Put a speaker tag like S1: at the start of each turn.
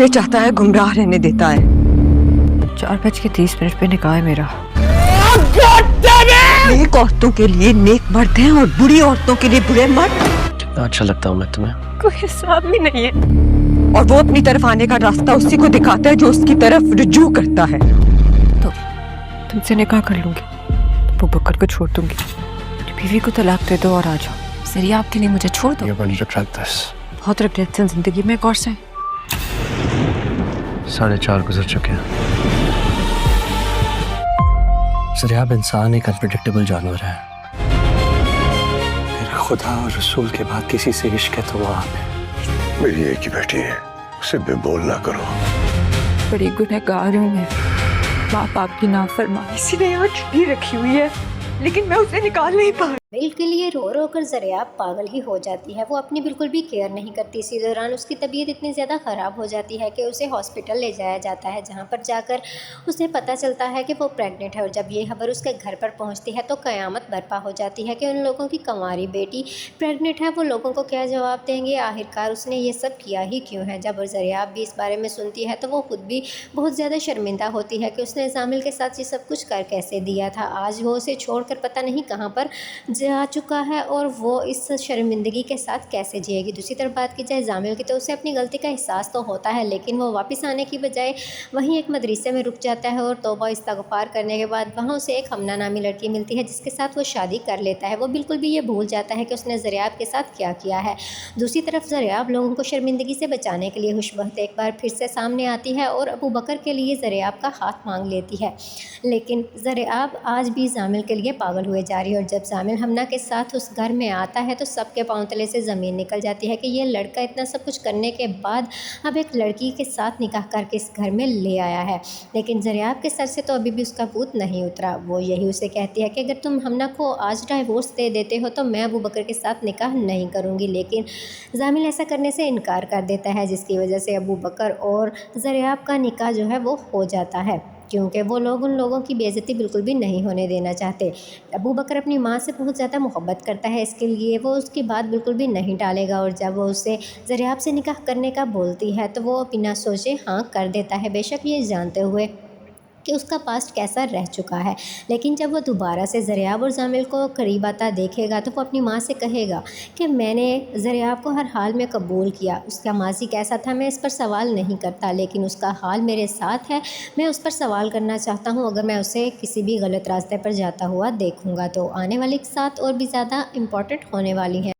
S1: ये चाहता है गुमराह रहने देता है।
S2: 4:30 पे निकाह है मेरा।
S1: नेक औरतों के लिए नेक मर्द हैं और बुरी औरतों के लिए बुरे मर्द।
S3: कितना अच्छा लगता हूँ मैं तुम्हें।
S2: कोई हिसाब भी नहीं है।
S1: और वो अपनी तरफ आने का रास्ता उसी को दिखाता है जो उसकी तरफ रुजू करता है।
S2: तो तुमसे निकाह कर लूंगी, अबू बकर को छोड़ दूंगी, अपनी बीवी को तलाक दे दो और आ जाओ। सरिया आपके लिए मुझे छोड़ दो।
S3: You will regret this.
S2: बहुत रिग्रेट्स हैं जिंदगी में, एक और से
S3: 4:30 गुजर चुके हैं। ज़रियाब इंसान एक अनप्रेडिक्टेबल जानवर है। फिर खुदा और रसूल के बाद किसी से इश्क है तो वो आप है।
S4: मेरी एक ही बेटी है, उसे बेबोल ना करो।
S2: बड़ी गुनहगार हूँ मैं, बाप आपकी नाफरमानी।
S1: किसी ने यहाँ छुरी रखी हुई है लेकिन मैं उसे निकाल नहीं पा।
S5: बिल के लिए रो रो कर ज़रियाब पागल ही हो जाती है। वो अपनी बिल्कुल भी केयर नहीं करती। इसी दौरान उसकी तबीयत इतनी ज़्यादा ख़राब हो जाती है कि उसे हॉस्पिटल ले जाया जाता है, जहाँ पर जाकर उसे पता चलता है कि वो प्रेग्नेंट है। और जब ये खबर उसके घर पर पहुँचती है तो क़यामत बर्पा हो जाती है कि उन लोगों की कंवारी बेटी प्रेग्नेंट है। वो लोगों को क्या जवाब देंगे, आखिरकार उसने ये सब किया ही क्यों है। जब ज़रियाब भी इस बारे में सुनती है तो वो खुद भी बहुत ज़्यादा शर्मिंदा होती है कि उसने ज़ामिल के साथ ये सब कुछ कर कैसे दिया था। आज वो उसे छोड़कर पता नहीं कहाँ पर जा चुका है और वो इस शर्मिंदगी के साथ कैसे जिएगी। दूसरी तरफ बात की जाए ज़ामिल की, तो उसे अपनी गलती का एहसास तो होता है, लेकिन वो वापस आने की बजाय वहीं एक मदरसे में रुक जाता है और तौबा इस्तग़फ़ार करने के बाद वहाँ उसे एक हमना नामी लड़की मिलती है जिसके साथ वो शादी कर लेता है। वो बिल्कुल भी ये भूल जाता है कि उसने ज़रियाब के साथ क्या किया है। दूसरी तरफ ज़रियाब लोगों को शर्मिंदगी से बचाने के लिए खुशबख्त एक बार फिर से सामने आती है और अबू बकर के लिए ज़रियाब का हाथ मांग लेती है। लेकिन ज़रियाब आज भी ज़ामिल के लिए पागल हुए जा रही है और जब ज़ामिल हमना के साथ उस घर में आता है तो सबके पांव तले से ज़मीन निकल जाती है कि ये लड़का इतना सब कुछ करने के बाद अब एक लड़की के साथ निकाह करके इस घर में ले आया है। लेकिन ज़रियाब के सर से तो अभी भी उसका भूत नहीं उतरा। वो यही उसे कहती है कि अगर तुम हमना को आज डाइवोर्स दे देते हो तो मैं अबू बकर के साथ निकाह नहीं करूँगी। लेकिन ज़ामिल ऐसा करने से इनकार कर देता है, जिसकी वजह से अबू बकर और ज़रियाब का निकाह जो है वो हो जाता है, क्योंकि वो लोग उन लोगों की बेइज्जती बिल्कुल भी नहीं होने देना चाहते। अबू बकर अपनी माँ से बहुत ज़्यादा मोहब्बत करता है, इसके लिए वो उसकी बात बिल्कुल भी नहीं टालेगा और जब वो उसे ज़रियाब से निकाह करने का बोलती है तो वो बिना सोचे हाँ कर देता है, बेशक ये जानते हुए कि उसका पास्ट कैसा रह चुका है। लेकिन जब वो दोबारा से ज़रियाब और ज़ामिल को करीब आता देखेगा तो वो अपनी माँ से कहेगा कि मैंने ज़रियाब को हर हाल में कबूल किया, उसका माजी कैसा था मैं इस पर सवाल नहीं करता, लेकिन उसका हाल मेरे साथ है, मैं उस पर सवाल करना चाहता हूँ। अगर मैं उसे किसी भी गलत रास्ते पर जाता हुआ देखूँगा तो आने वाली साथ और भी ज़्यादा इम्पॉर्टेंट होने वाली है।